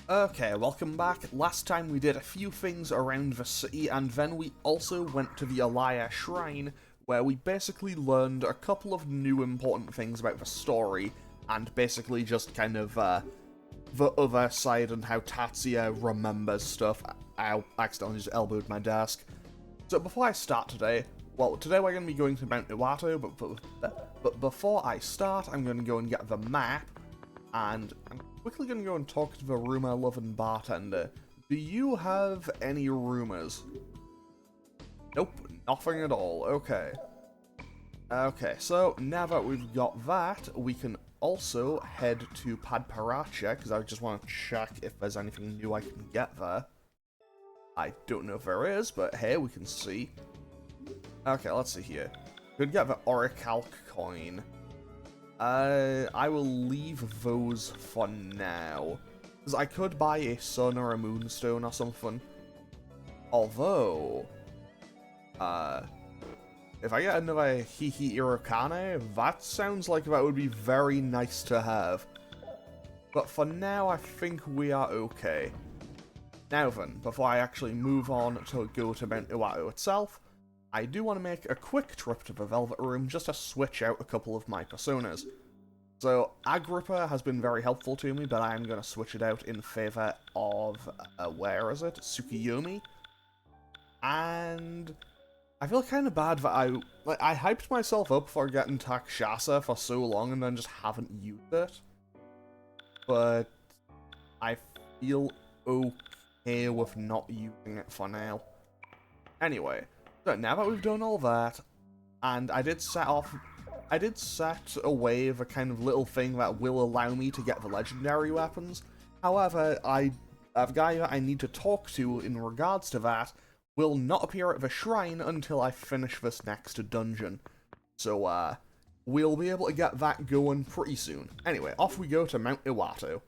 Okay, welcome back. Last time we did a few things around the city, and then we also went to the Alaya Shrine, where we basically learned a couple of new important things about the story, and basically just kind of, the other side and how Tatsuya remembers stuff. I accidentally just elbowed my desk. So before I start today, today we're going to be going to Mt Iwato, but before I start, I'm going to go and get the map, and I'm quickly going to go and talk to the rumor-loving bartender. Do you have any rumors? Nope, nothing at all. Okay. Okay, so now that we've got that, we can also head to Padparacha, because I just want to check if there's anything new I can get there. I don't know if there is, but hey, we can see. Okay, let's see here. Could get the Orichalc coin. I will leave those for now. Because I could buy a sun or a moonstone or something. Although, if I get another Hihi Irokane, that sounds like that would be very nice to have. But for now, I think we are okay. Now then, before I actually move on to go to Mt Iwato itself, I do want to make a quick trip to the Velvet Room just to switch out a couple of my personas. So, Agrippa has been very helpful to me, but I'm going to switch it out in favor of, where is it? Tsukiyomi. And I feel kind of bad that I hyped myself up for getting Takshasa for so long and then just haven't used it. But I feel okay with not using it for now. Anyway, so now that we've done all that, and I did set away the kind of little thing that will allow me to get the legendary weapons. However, the guy that I need to talk to in regards to that will not appear at the shrine until I finish this next dungeon. So, we'll be able to get that going pretty soon. Anyway, off we go to Mt Iwato.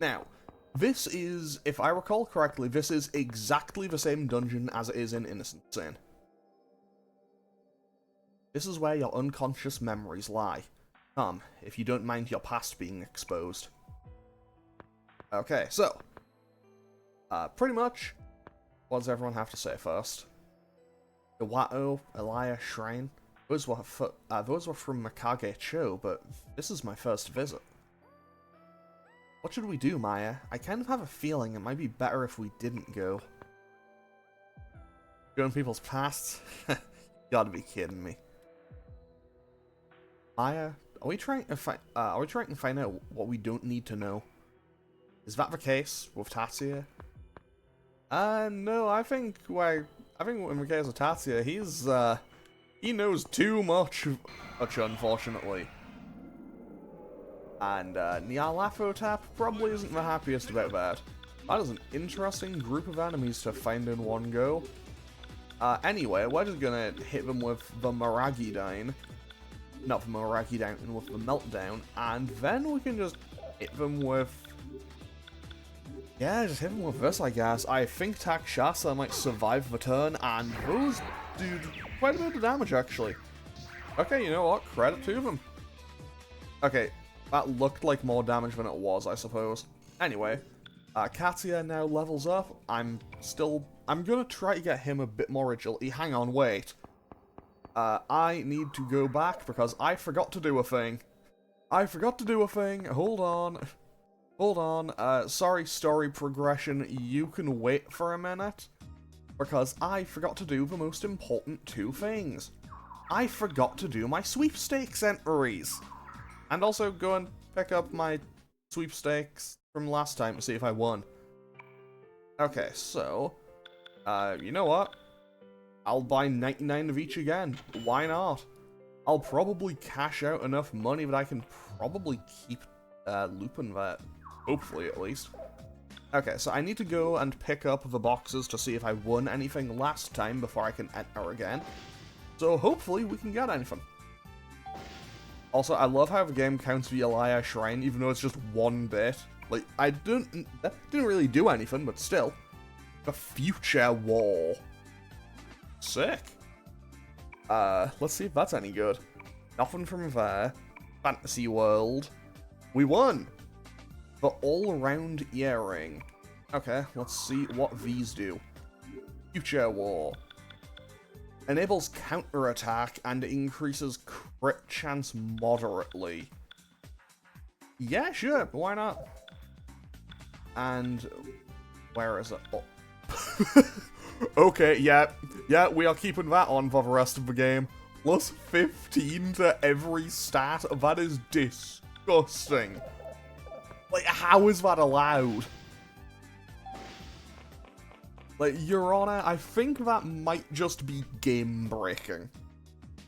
Now, this is, if I recall correctly, this is exactly the same dungeon as it is in Innocent Sin. This is where your unconscious memories lie. Come, if you don't mind your past being exposed. Okay, so, pretty much, what does everyone have to say first? Iwato, Alaya Shrine. Those were from Mikage Cho, but this is my first visit. What should we do, Maya? I kind of have a feeling it might be better if we didn't go. Go in people's pasts? You gotta be kidding me. Maya, are we trying to find out what we don't need to know? Is that the case with Tatsuya? No, I think in the case of Tatsuya, he knows too much, unfortunately. And, Nyarlathotep probably isn't the happiest about that. That is an interesting group of enemies to find in one go. Anyway, we're just gonna hit them with the Maragidyne. Not the Maragidyne, with the Meltdown. And then we can just hit them with... yeah, just hit them with this, I guess. I think Takshasa might survive the turn, and those do quite a bit of damage, actually. Okay, you know what? Credit to them. Okay. That looked like more damage than it was, I suppose. Anyway, Katsuya now levels up. I'm gonna try to get him a bit more agility. Hang on, wait. I need to go back because I forgot to do a thing. Hold on. Sorry, story progression. You can wait for a minute. Because I forgot to do the most important two things. I forgot to do my sweepstakes entries. And also go and pick up my sweepstakes from last time to see if I won. Okay, so, you know what? I'll buy 99 of each again. Why not? I'll probably cash out enough money that I can probably keep looping that. Hopefully, at least. Okay, so I need to go and pick up the boxes to see if I won anything last time before I can enter again. So hopefully we can get anything. Also, I love how the game counts the Alaya Shrine, even though it's just one bit. Like, that didn't really do anything, but still. The future war. Sick. Let's see if that's any good. Nothing from there. Fantasy World. We won! The all-round earring. Okay, let's see what these do. Future War. Enables counterattack and increases crit chance moderately. Yeah, sure, why not? And where is it? Oh. Okay, yeah, we are keeping that on for the rest of the game. Plus 15 to every stat. That is disgusting. Like, how is that allowed? Like, Your Honor, I think that might just be game-breaking.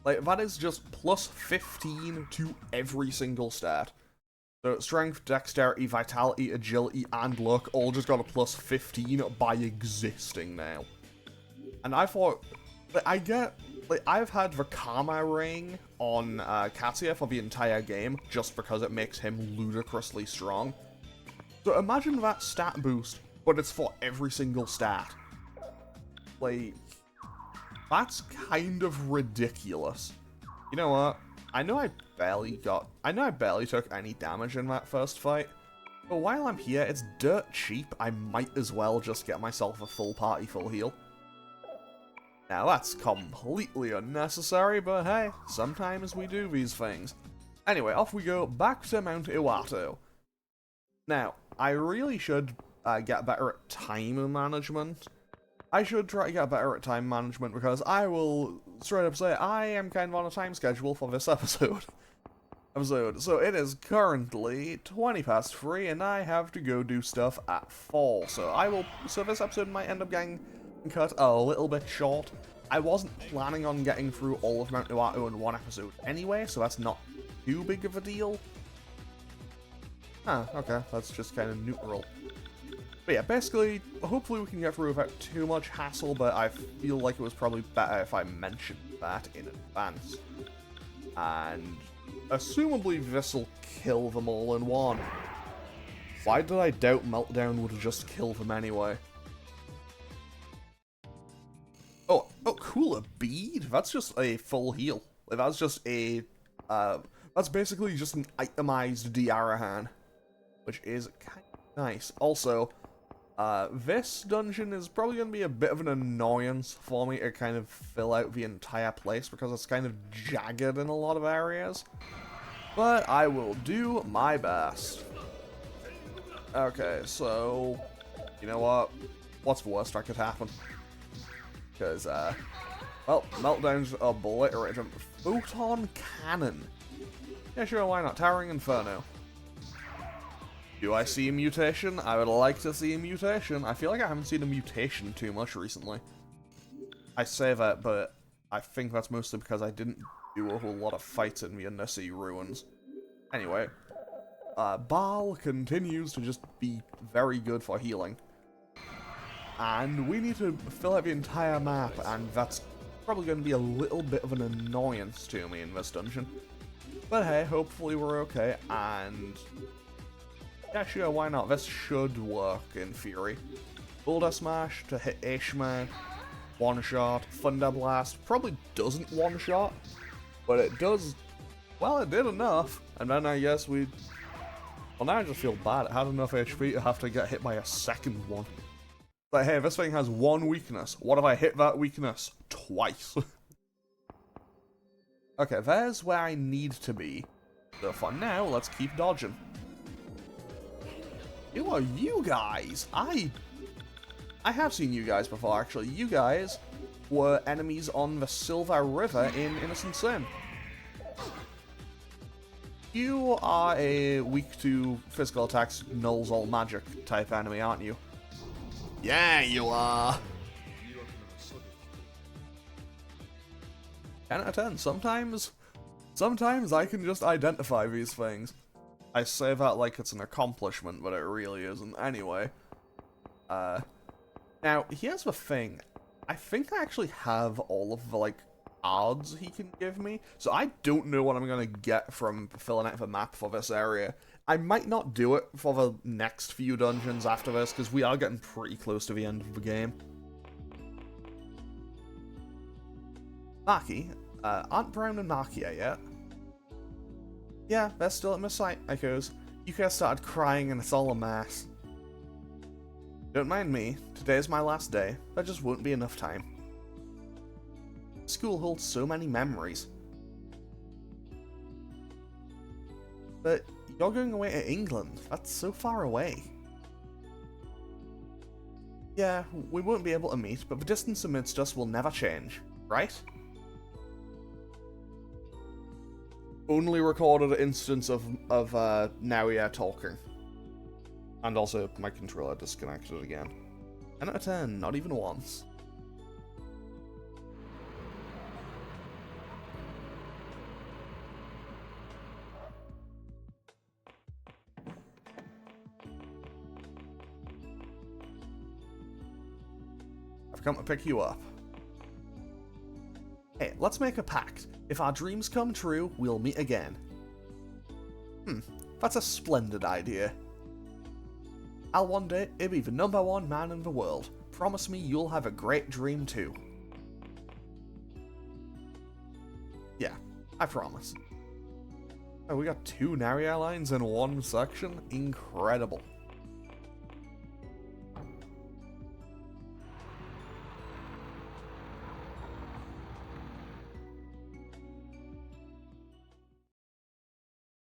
Like, that is just plus 15 to every single stat. So, strength, dexterity, vitality, agility, and luck all just got a plus 15 by existing now. And I thought, like, I've had the Karma Ring on Katia for the entire game, just because it makes him ludicrously strong. So imagine that stat boost, but it's for every single stat. Like, that's kind of ridiculous. You know what? I know I barely took any damage in that first fight, but while I'm here, it's dirt cheap, I might as well just get myself a full party full heal. Now that's completely unnecessary, but hey, sometimes we do these things. Anyway, off we go, back to Mt Iwato. Now, I really should get better at time management. I should try to get better at time management because I will straight up say I am kind of on a time schedule for this episode. So it is currently 20 past 3 and I have to go do stuff at 4. So this episode might end up getting cut a little bit short. I wasn't planning on getting through all of Mt Iwato in one episode anyway, so that's not too big of a deal. Ah, okay, that's just kind of neutral. But yeah, basically, hopefully we can get through without too much hassle, but I feel like it was probably better if I mentioned that in advance. And assumably this'll kill them all in one. Why did I doubt Meltdown would have just killed them anyway? Oh, cool, a bead? That's just a full heal. Like, that's just a, that's basically just an itemized Diarahan, which is kind of nice. Also, this dungeon is probably going to be a bit of an annoyance for me to kind of fill out the entire place because it's kind of jagged in a lot of areas. But I will do my best. Okay, so, you know what? What's the worst that could happen? Because, well, Meltdown's obliterated him. Photon Cannon. Yeah, sure, why not? Towering Inferno. Do I see a mutation? I would like to see a mutation. I feel like I haven't seen a mutation too much recently. I say that, but I think that's mostly because I didn't do a whole lot of fights in the Undersea Ruins. Anyway, Baal continues to just be very good for healing. And we need to fill out the entire map, and that's probably going to be a little bit of an annoyance to me in this dungeon. But hey, hopefully we're okay, and yeah, sure, why not? This should work in theory. Boulder Smash to hit Ishma, one-shot. Thunder Blast probably doesn't one-shot, but it does, well, it did enough. And then I guess well, now I just feel bad. It had enough HP to have to get hit by a second one. But hey, this thing has one weakness. What if I hit that weakness twice? Okay, there's where I need to be. So for now, let's keep dodging. Who are you guys? I have seen you guys before, actually. You guys were enemies on the Silver River in Innocent Sin. You are a weak to physical attacks, nulls all magic type enemy, aren't you? Yeah, you are. 10 out of 10. Sometimes I can just identify these things. I say that like it's an accomplishment, but it really isn't. Anyway, now here's the thing. I think I actually have all of the like odds he can give me, so I don't know what I'm gonna get from filling out the map for this area. I might not do it for the next few dungeons after this, because we are getting pretty close to the end of the game. Maki, aren't Brown and Maki yet? Yeah, they're still at my site, I goes. Yuka started crying and it's all a mess. Don't mind me, today's my last day, there just won't be enough time. School holds so many memories. But you're going away to England, that's so far away. Yeah, we won't be able to meet, but the distance amidst us will never change, right? Only recorded an instance of Naoya talking. And also, my controller disconnected again. 10 out of 10, not even once. I've come to pick you up. Hey, let's make a pact. If our dreams come true, we'll meet again. That's a splendid idea. I'll one day be the #1 man in the world. Promise me you'll have a great dream too. Yeah, I promise. Oh, we got 2 Naria lines in one section? Incredible.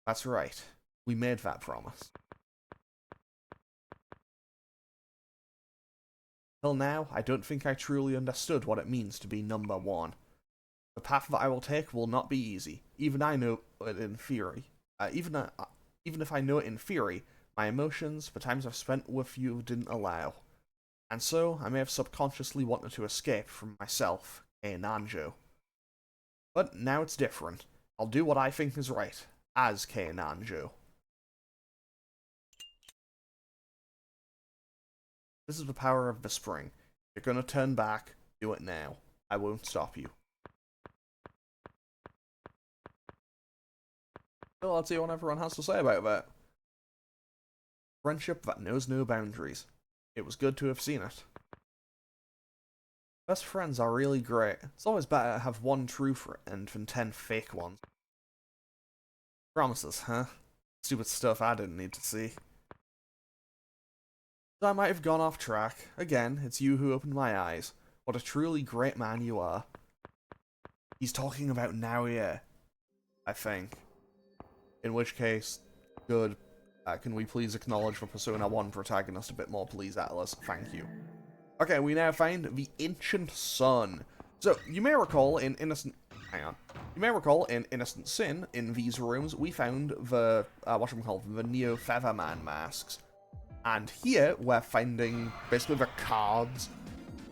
That's right. We made that promise. Till now, I don't think I truly understood what it means to be #1. The path that I will take will not be easy. Even I know it in theory. Even if I know it in theory, my emotions, the times I've spent with you didn't allow. And so, I may have subconsciously wanted to escape from myself, Nanjo. But now it's different. I'll do what I think is right, as Nanjo. This is the power of the spring. You're gonna turn back, do it now. I won't stop you. Well, let's see what everyone has to say about that. Friendship that knows no boundaries. It was good to have seen it. Best friends are really great. It's always better to have one true friend than 10 fake ones. Promises, huh? Stupid stuff I didn't need to see. I might have gone off track. Again, it's you who opened my eyes. What a truly great man you are. He's talking about Naoya, I think. In which case, good. Can we please acknowledge the Persona 1 protagonist a bit more, please, Atlas? Thank you. Okay, we now find the Ancient Sun. So, you may recall in Innocent... Hang on. You may recall in Innocent Sin, in these rooms, we found the, the Neo Featherman masks. And here, we're finding, basically, the cards.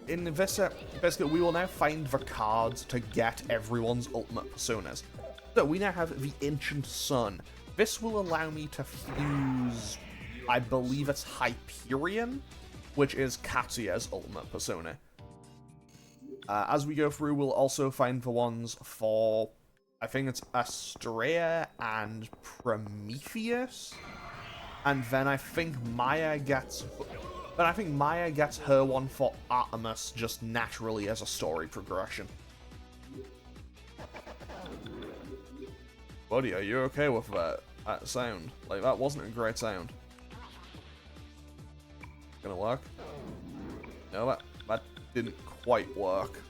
In this, basically, we will now find the cards to get everyone's ultimate personas. So, we now have the Ancient Sun. This will allow me to fuse, I believe it's Hyperion, which is Katsuya's ultimate persona. As we go through, we'll also find the ones for, I think it's Astrea and Prometheus. And then I think Maya gets... But I think Maya gets her one for Artemis just naturally as a story progression. Buddy, are you okay with that sound? Like, that wasn't a great sound. Gonna work? No, that didn't quite work.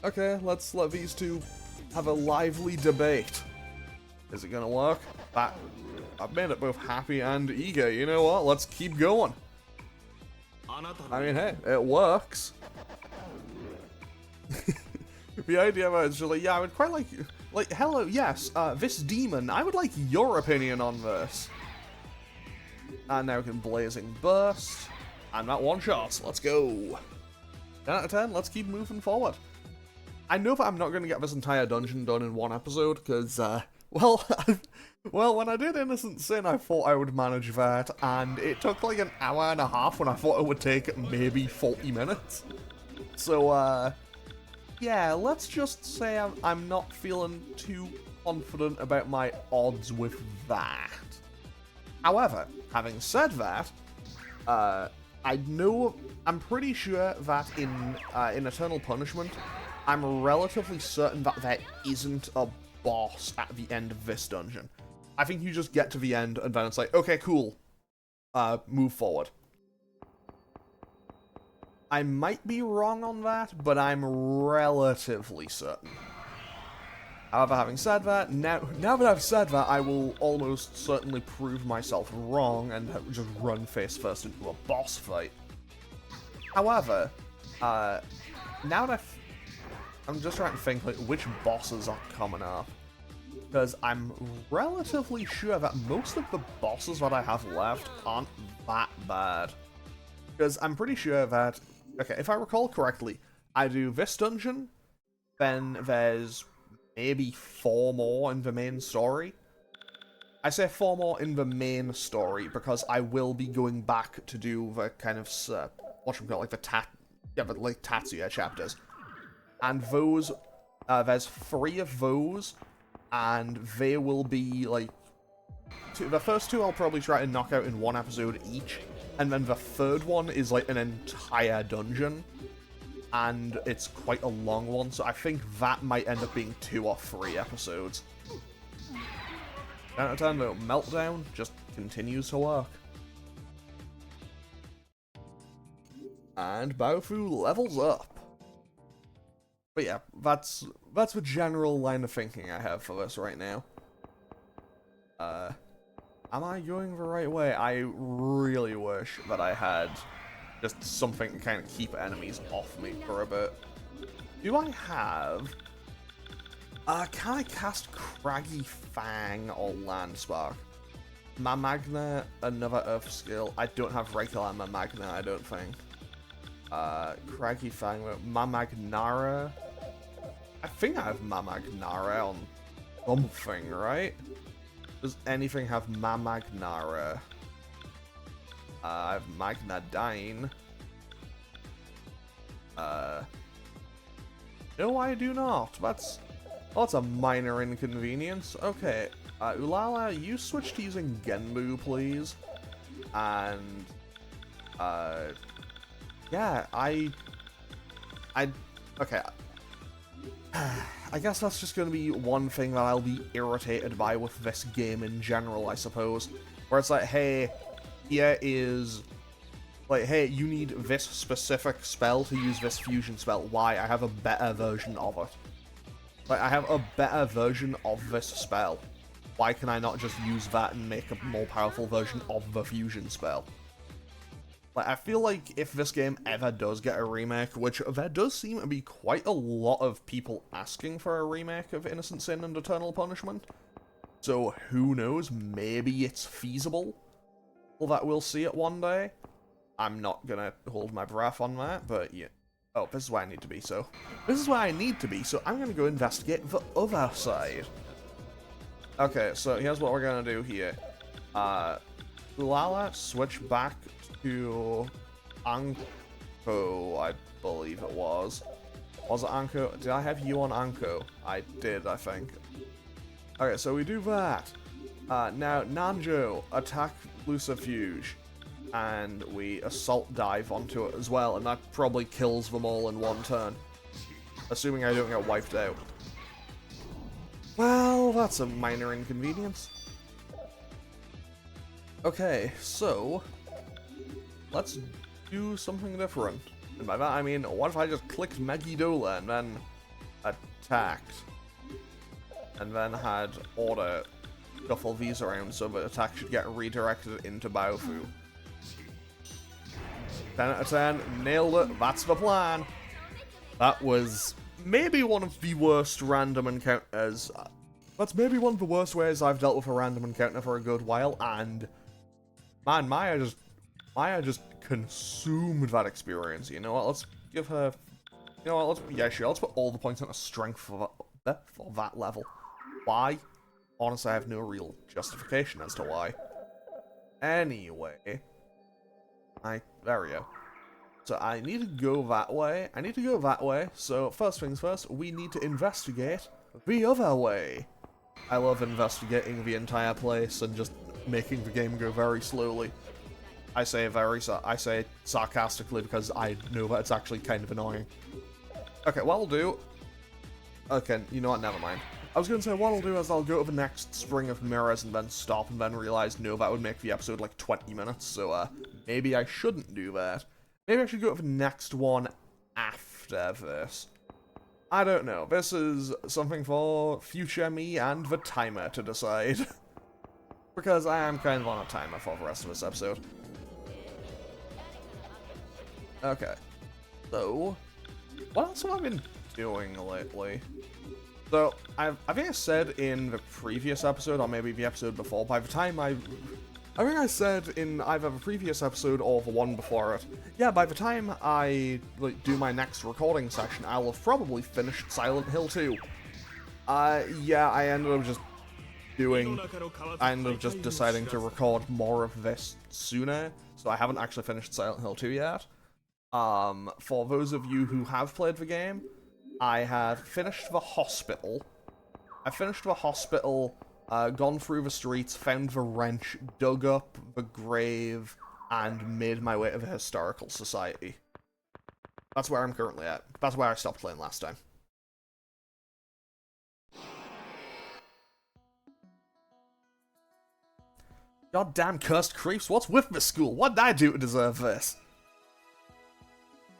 Okay, let's let these two have a lively debate. Is it gonna work? I've made it both happy and eager. You know what? Let's keep going. I mean, hey, it works. The idea of it is just like, yeah, I would quite like, hello, yes, this demon, I would like your opinion on this. And now we can Blazing Burst. And that one shot. Let's go. 10 out of 10, let's keep moving forward. I know that I'm not going to get this entire dungeon done in one episode, because, well, well, when I did Innocent Sin, I thought I would manage that, and it took like an hour and a half when I thought it would take maybe 40 minutes. So, yeah, let's just say I'm not feeling too confident about my odds with that. However, having said that, I'm pretty sure that in Eternal Punishment, I'm relatively certain that there isn't a boss at the end of this dungeon. I think you just get to the end, and then it's like, okay, cool. Move forward. I might be wrong on that, but I'm relatively certain. However, having said that, now that I've said that, I will almost certainly prove myself wrong and just run face first into a boss fight. However, now that I'm just trying to think, like, which bosses are coming up. Because I'm relatively sure that most of the bosses that I have left aren't that bad. Because I'm pretty sure that, okay, if I recall correctly, I do this dungeon, then there's maybe 4 more in the main story. I say 4 more in the main story because I will be going back to do the kind of, whatchamacallit, like the Tatsuya chapters. And those, there's 3 of those, and they will be, like, the first 2 I'll probably try to knock out in 1 episode each, and then the 3rd one is, like, an entire dungeon, and it's quite a long one, so I think that might end up being 2 or 3 episodes. 10 out of 10, though, Meltdown just continues to work. And Baofu levels up. But yeah, that's the general line of thinking I have for this right now. Am I going the right way? I really wish that I had just something to kind of keep enemies off me for a bit. Do I have... can I cast Craggy Fang or Landspark? Mamagna, another Earth skill. I don't have regular Mamagna, I don't think. Craggy Fang, Mamagnara. I think I have Mamagnara on something, right? Does anything have Mamagnara? I have Magnadine. No, I do not. That's a minor inconvenience. Okay, Ulala, you switch to using Genbu, please. And, yeah, okay. I guess that's just going to be one thing that I'll be irritated by with this game in general, I suppose. Where it's like, hey, here is... like, hey, you need this specific spell to use this fusion spell. Why? I have a better version of it. Like, I have a better version of this spell. Why can I not just use that and make a more powerful version of the fusion spell? Like, I feel like if this game ever does get a remake, which there does seem to be quite a lot of people asking for a remake of Innocent Sin and Eternal Punishment, so who knows, maybe it's feasible. Well, that we'll see it one day. I'm not gonna hold my breath on that, but yeah. Oh, this is where I need to be, so... this is where I need to be, so I'm gonna go investigate the other side. Okay, so here's what we're gonna do here. Ulala, switch back to Anko, I believe it was. Was it Anko? Did I have you on Anko? I did, I think. Okay, so we do that. Now, Nanjo, attack Lucifuge. And we assault dive onto it as well, and that probably kills them all in one turn. Assuming I don't get wiped out. Well, that's a minor inconvenience. Okay, so... let's do something different. And by that I mean, what if I just clicked Megidola and then attacked? And then had order shuffle these around so that attack should get redirected into Baofu. 10 out of 10, nailed it, that's the plan. That was maybe one of the worst random encounters. That's maybe one of the worst ways I've dealt with a random encounter for a good while, and man, Maya just consumed that experience. You know what, let's give her, you know what, let's put all the points on a strength for that level. Why? Honestly, I have no real justification as to why. Anyway, there we go. So I need to go that way. So first things first, we need to investigate the other way. I love investigating the entire place and just making the game go very slowly. I say sarcastically because I know that it's actually kind of annoying. Okay, what I'll do... okay, you know what, never mind. I was going to say, what I'll do is I'll go to the next Spring of Mirrors and then stop and then realize, no, that would make the episode like 20 minutes, so maybe I shouldn't do that. Maybe I should go to the next one after this. I don't know. This is something for future me and the timer to decide. Because I am kind of on a timer for the rest of this episode. Okay. So, what else have I been doing lately? So, I think I said in the previous episode, or maybe the episode before, by the time I think I said in either the previous episode or the one before it, yeah, by the time I do my next recording session, I'll have probably finished Silent Hill 2. Yeah, I ended up just deciding to record more of this sooner, so I haven't actually finished Silent Hill 2 yet. For those of you who have played the game, I have finished the hospital. Gone through the streets, found the wrench, dug up the grave, and made my way to the Historical Society. That's where I'm currently at. That's where I stopped playing last time. Goddamn cursed creeps, what's with this school? What did I do to deserve this?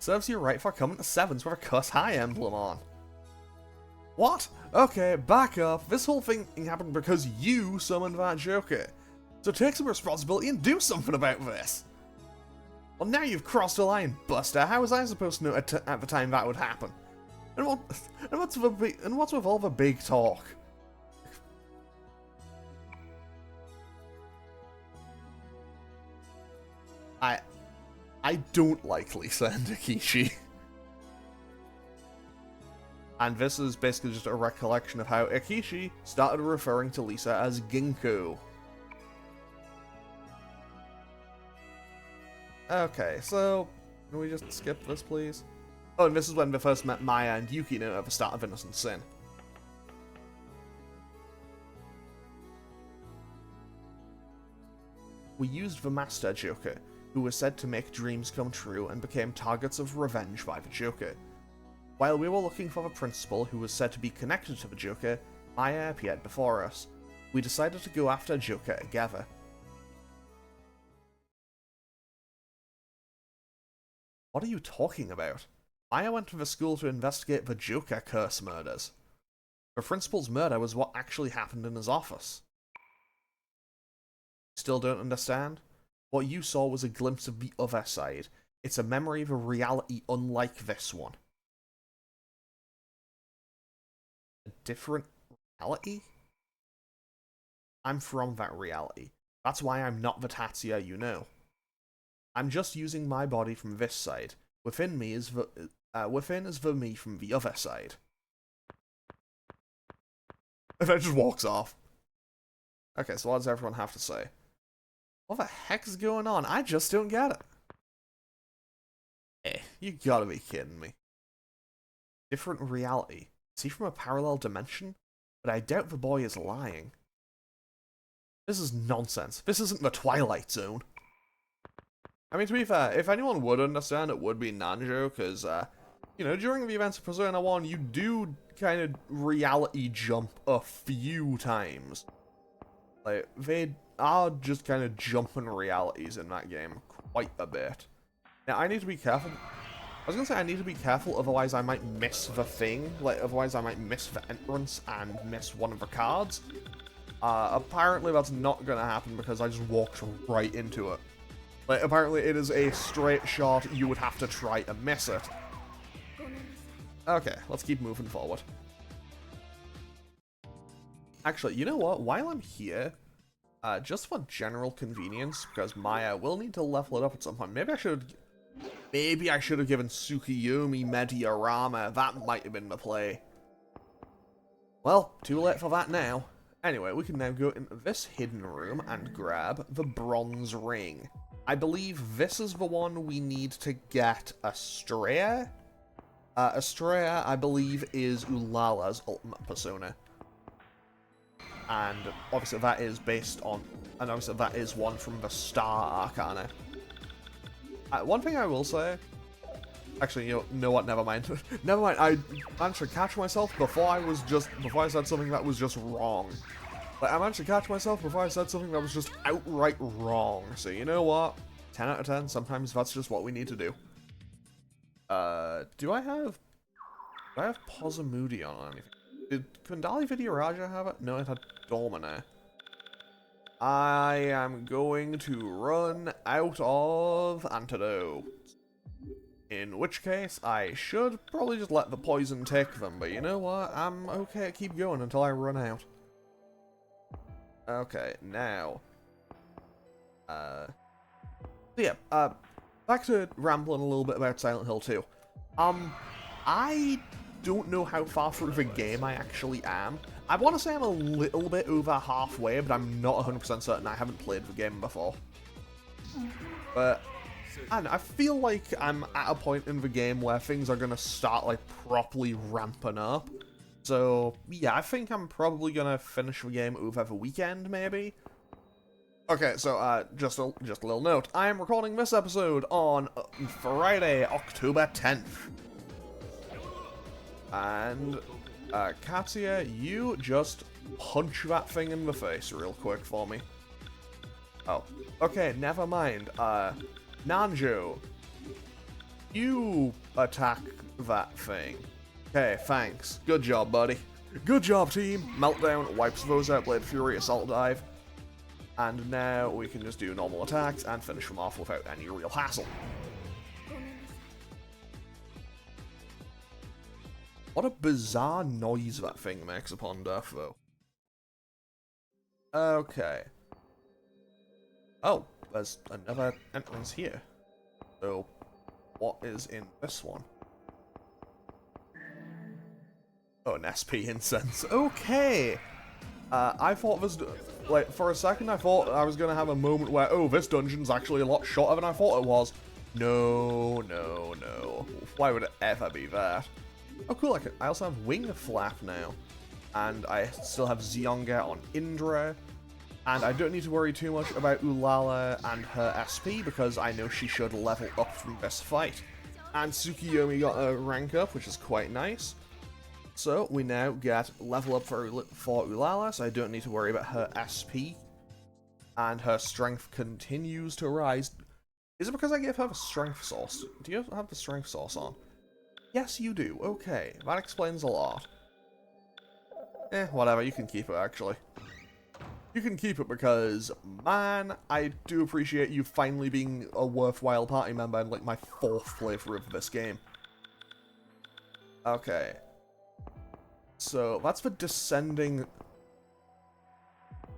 Serves you right for coming to Sevens with a cuss high emblem on. What? Okay, back up. This whole thing happened because you summoned that Joker. So take some responsibility and do something about this. Well, now you've crossed the line, Buster. How was I supposed to know at the time that would happen? And what's with all the big talk? I don't like Lisa and Akishi. And this is basically just a recollection of how Akishi started referring to Lisa as Ginkgo. Okay, so can we just skip this, please? Oh, and this is when we first met Maya and Yukino at the start of Innocent Sin. We used the Master Joker, who was said to make dreams come true and became targets of revenge by the Joker. While we were looking for the principal who was said to be connected to the Joker, Maya appeared before us. We decided to go after Joker together. What are you talking about? Maya went to the school to investigate the Joker curse murders. The principal's murder was what actually happened in his office. Still don't understand? What you saw was a glimpse of the other side. It's a memory of a reality unlike this one. A different reality? I'm from that reality. That's why I'm not the Tatsuya you know. I'm just using my body from this side. Within is the me from the other side. And then just walks off. Okay, so what does everyone have to say? What the heck's going on? I just don't get it. You gotta be kidding me. Different reality. Is he from a parallel dimension? But I doubt the boy is lying. This is nonsense. This isn't the Twilight Zone. I mean, to be fair, if anyone would understand, it would be Nanjo, because, you know, during the events of Persona 1, you do kind of reality jump a few times. Like, they are just kind of jumping realities in that game quite a bit. Now, I need to be careful. I was gonna say I need to be careful, otherwise I might miss the thing. Like, otherwise I might miss the entrance and miss one of the cards. Apparently that's not gonna happen because I just walked right into it. Like, apparently it is a straight shot, you would have to try to miss it. Okay, let's keep moving forward. Actually, you know what? While I'm here, just for general convenience, because Maya will need to level it up at some point, maybe I should have given Tsukiyomi Mediarama. That might have been the play. Well, too late for that now. Anyway, we can now go into this hidden room and grab the bronze ring. I believe this is the one we need to get Estrella. Estrella, I believe, is Ulala's ultimate persona. And obviously that is based on, and obviously that is one from the Star Arcana. One thing I will say, Actually, you know what? Never mind. Never mind. I managed to catch myself before I said something that was just wrong. Like, I managed to catch myself before I said something that was just outright wrong. So you know what? 10 out of 10. Sometimes that's just what we need to do. Do I have Pozamudi on anything? Did Kundali Vidyaraja have it? No, it had Domina. I am going to run out of antidote. In which case, I should probably just let the poison take them, but you know what? I'm okay, keep going until I run out. Okay, now. Back to rambling a little bit about Silent Hill 2. I don't know how far through the game I actually am. I want to say I'm a little bit over halfway, but I'm not 100% certain. I haven't played the game before. But and I feel like I'm at a point in the game where things are going to start, like, properly ramping up. So, yeah, I think I'm probably going to finish the game over the weekend, maybe. Okay, so, just a little note. I am recording this episode on Friday, October 10th. And, Katya, you just punch that thing in the face real quick for me. Oh, okay, never mind. Nanjo, you attack that thing. Okay, thanks. Good job, buddy. Good job, team. Meltdown wipes those out, Blade Fury, Assault Dive. And now we can just do normal attacks and finish them off without any real hassle. What a bizarre noise that thing makes upon death, though. Okay. Oh, there's another entrance here. So, what is in this one? Oh, an SP incense. Okay! I thought this... Like, for a second I thought I was gonna have a moment where, oh, this dungeon's actually a lot shorter than I thought it was. No, no, no. Why would it ever be that? Oh, cool, I also have Wing Flap now. And I still have Zionga on Indra. And I don't need to worry too much about Ulala and her SP, because I know she should level up from this fight. And Tsukiyomi got a rank up, which is quite nice. So, we now get level up for Ulala, so I don't need to worry about her SP. And her strength continues to rise. Is it because I gave her the strength source? Do you have the strength source on? Yes, you do. Okay, that explains a lot. Whatever, you can keep it, actually. You can keep it because, man, I do appreciate you finally being a worthwhile party member in, like, my 4th playthrough of this game. Okay. So, that's the descending...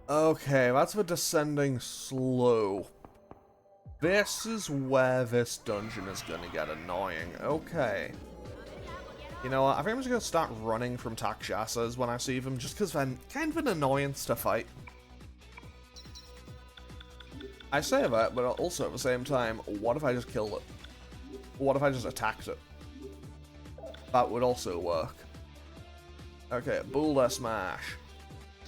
Okay, that's the descending slope. This is where this dungeon is gonna get annoying. Okay. You know what, I think I'm just gonna start running from Takshasas when I see them, just because they're kind of an annoyance to fight. I say that, but also at the same time, what if I just killed it? What if I just attacked it? That would also work. Okay, Boulder Smash.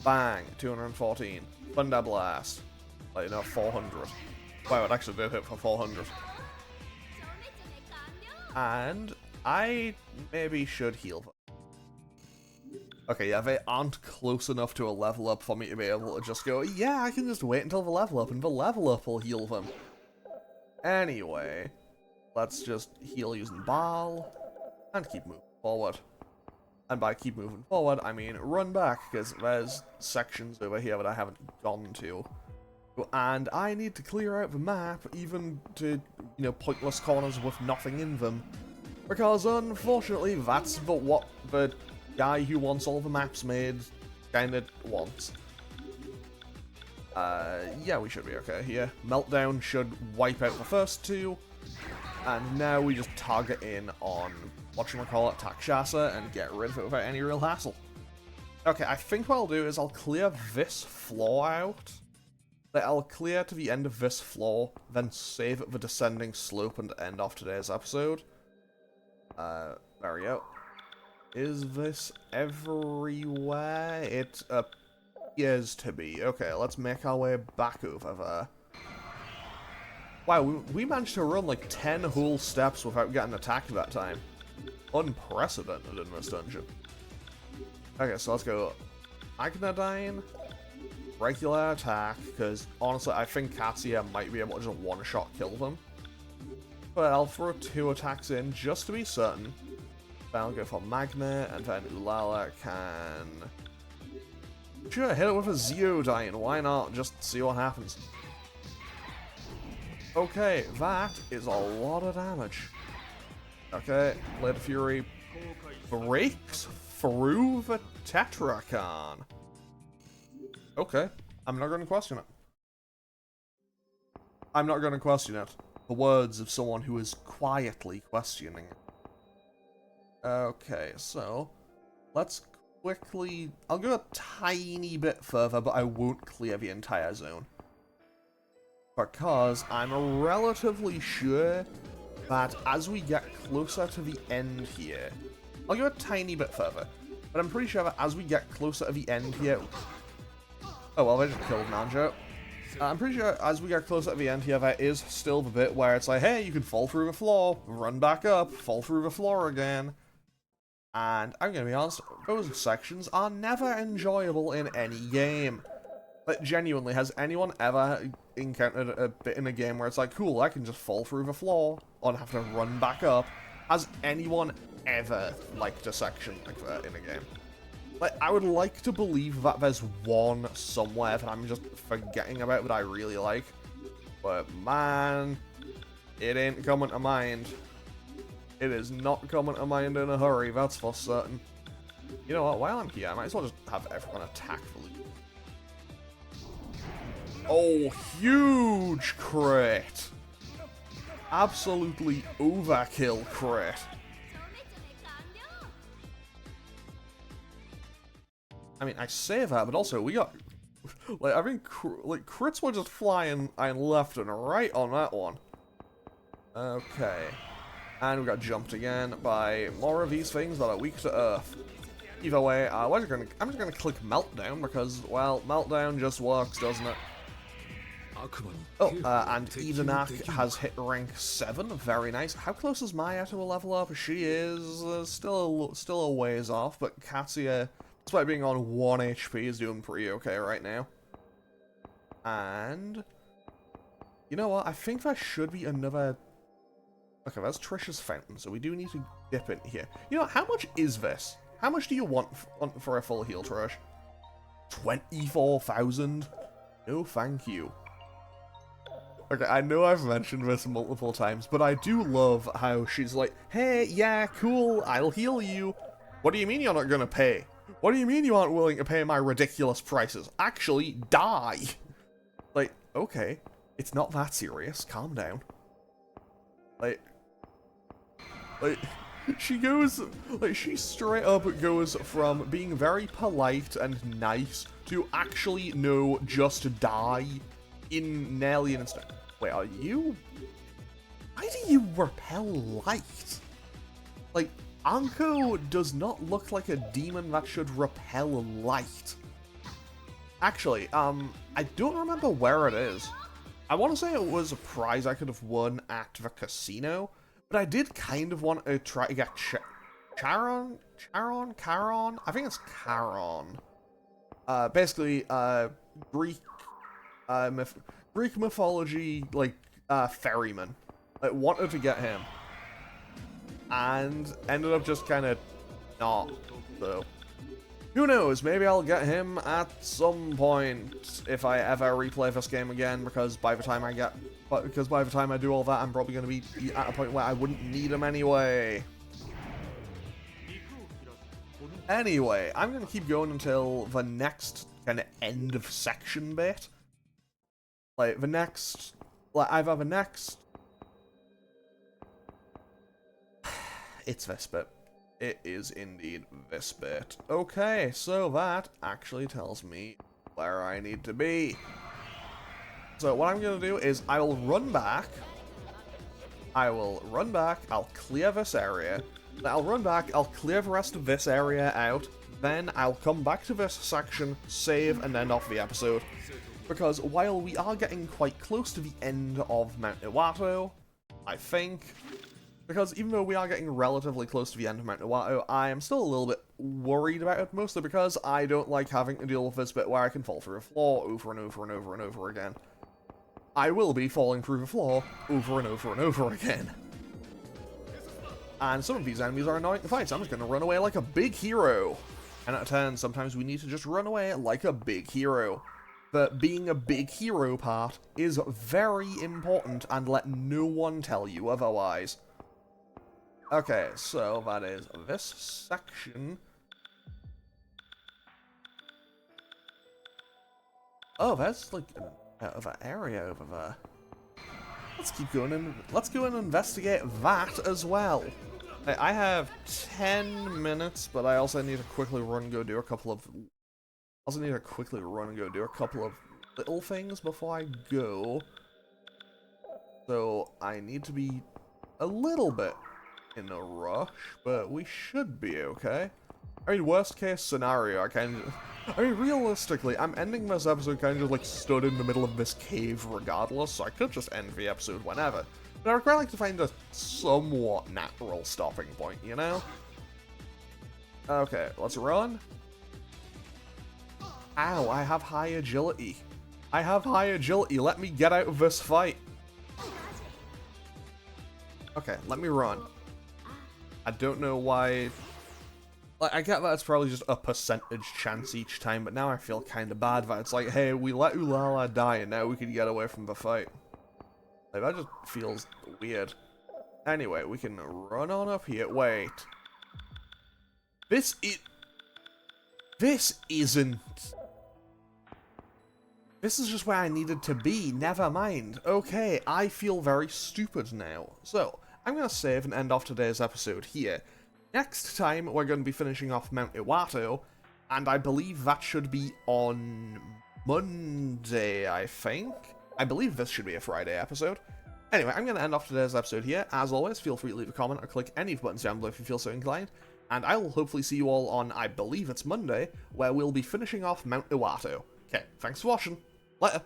Bang, 214. Thunder Blast. Like, no, 400. Wow, it actually did hit for 400. And I maybe should heal them. Okay, yeah, they aren't close enough to a level up for me to be able to just go, yeah, I can just wait until the level up, and the level up will heal them. Anyway, let's just heal using Baal, and keep moving forward. And by keep moving forward, I mean run back, because there's sections over here that I haven't gone to. And I need to clear out the map, even to, you know, pointless corners with nothing in them. Because, unfortunately, that's what the guy who wants all the maps made kinda wants. Yeah, we should be okay here. Meltdown should wipe out the first two. And now we just target in on, whatchamacallit, Takshasa, and get rid of it without any real hassle. Okay, I think what I'll do is I'll clear this floor out. Like, I'll clear to the end of this floor, then save at the descending slope and end off today's episode. There we go. Is this everywhere? It appears to be. Okay, let's make our way back over there. Wow, we managed to run like 10 whole steps without getting attacked that time. Unprecedented in this dungeon. Okay, so let's go Magnadyne, regular attack, because honestly I think Katsuya might be able to just one-shot kill them. But I'll throw 2 attacks in just to be certain. Then I'll go for Magnet, and then Ulala can... Sure, hit it with a Zeodyne, why not? Just see what happens. Okay, that is a lot of damage. Okay, Blade of Fury breaks through the Tetrakan. Okay, I'm not going to question it. I'm not going to question it. The words of someone who is quietly questioning it. Okay, so let's quickly... I'll go a tiny bit further, but I won't clear the entire zone. Because I'm relatively sure that as we get closer to the end here... I'll go a tiny bit further, but I'm pretty sure that as we get closer to the end here... Oh, well, they just killed Nanjo. I'm pretty sure as we get closer to the end here, there is still the bit where it's like, hey, you can fall through the floor, run back up, fall through the floor again. And I'm gonna be honest, those sections are never enjoyable in any game. Like, genuinely, has anyone ever encountered a bit in a game where it's like, cool, I can just fall through the floor, or have to run back up? Has anyone ever liked a section like that in a game? Like, I would like to believe that there's one somewhere that I'm just forgetting about that I really like. But, man, it ain't coming to mind. It is not coming to mind in a hurry, that's for certain. You know what, while I'm here, I might as well just have everyone attack the loot. Oh, huge crit! Absolutely overkill crit. I mean, I say that, but also we got... Like, I think crits were just flying left and right on that one. Okay. And we got jumped again by more of these things that are weak to Earth. Either way, I'm just gonna click Meltdown because, well, Meltdown just works, doesn't it? Oh, and Edenak has hit rank 7. Very nice. How close is Maya to a level up? She is still a ways off, but Katsuya, despite being on 1 HP, is doing pretty okay right now. And you know what? I think there should be another. Okay, that's Trish's fountain, so we do need to dip in here. You know, how much is this? How much do you want for a full heal, Trish? 24,000? No, thank you. Okay, I know I've mentioned this multiple times, but I do love how she's like, hey, yeah, cool, I'll heal you. What do you mean you're not gonna pay? What do you mean you aren't willing to pay my ridiculous prices? Actually, die! Like, okay, it's not that serious, calm down. Like, she goes, like, she straight up goes from being very polite and nice to actually, no, just die in nearly an instant. Wait, are you... Why do you repel light? Like, Anko does not look like a demon that should repel light. Actually, I don't remember where it is. I want to say it was a prize I could have won at the casino, but I did kind of want to try to get Charon? I think it's Charon. Basically, Greek mythology, like, ferryman. I wanted to get him. And ended up just kind of not, so. Who knows, maybe I'll get him at some point if I ever replay this game again, because by the time I do all that, I'm probably going to be at a point where I wouldn't need him anyway. Anyway, I'm going to keep going until the next kind of end of section bit. Like, the next... Like, either the next... It's this bit. It is indeed this bit. Okay, so that actually tells me where I need to be. So what I'm going to do is I will run back. I'll clear this area. Then I'll run back, I'll clear the rest of this area out. Then I'll come back to this section, save, and end off the episode. because while we are getting quite close to the end of Mt Iwato, I think, because even though we are getting relatively close to the end of Mt Iwato, I am still a little bit worried about it, mostly because I don't like having to deal with this bit where I can fall through a floor over and over and over and over again. I will be falling through the floor over and over and over again. And some of these enemies are annoying to fight, so I'm just going to run away like a big hero. 10 out of 10, sometimes we need to just run away like a big hero. The being a big hero part is very important, and let no one tell you otherwise. Okay, so that is this section. Oh, that's like an area over there. Let's keep going and let's go and investigate that as well. I have 10 minutes, but I also need to quickly run and go do a couple of... little things before I go. So I need to be a little bit in a rush, but we should be okay. I mean, worst case scenario, realistically, I'm ending this episode kind of just like stood in the middle of this cave regardless, so I could just end the episode whenever. But I would quite like to find a somewhat natural stopping point, you know? Okay, let's run. Ow, I have high agility. Let me get out of this fight. Okay, let me run. I don't know why... Like, I get that it's probably just a percentage chance each time, but now I feel kind of bad that it's like, hey, we let Ulala die and now we can get away from the fight. Like, that just feels weird. Anyway, we can run on up here. Wait. This isn't... This is just where I needed to be. Never mind. Okay, I feel very stupid now. So, I'm going to save and end off today's episode here. Next time, we're going to be finishing off Mt Iwato, and I believe that should be on Monday, I think? I believe this should be a Friday episode. Anyway, I'm going to end off today's episode here. As always, feel free to leave a comment or click any of the buttons down below if you feel so inclined. And I will hopefully see you all on, I believe it's Monday, where we'll be finishing off Mt Iwato. Okay, thanks for watching. Later.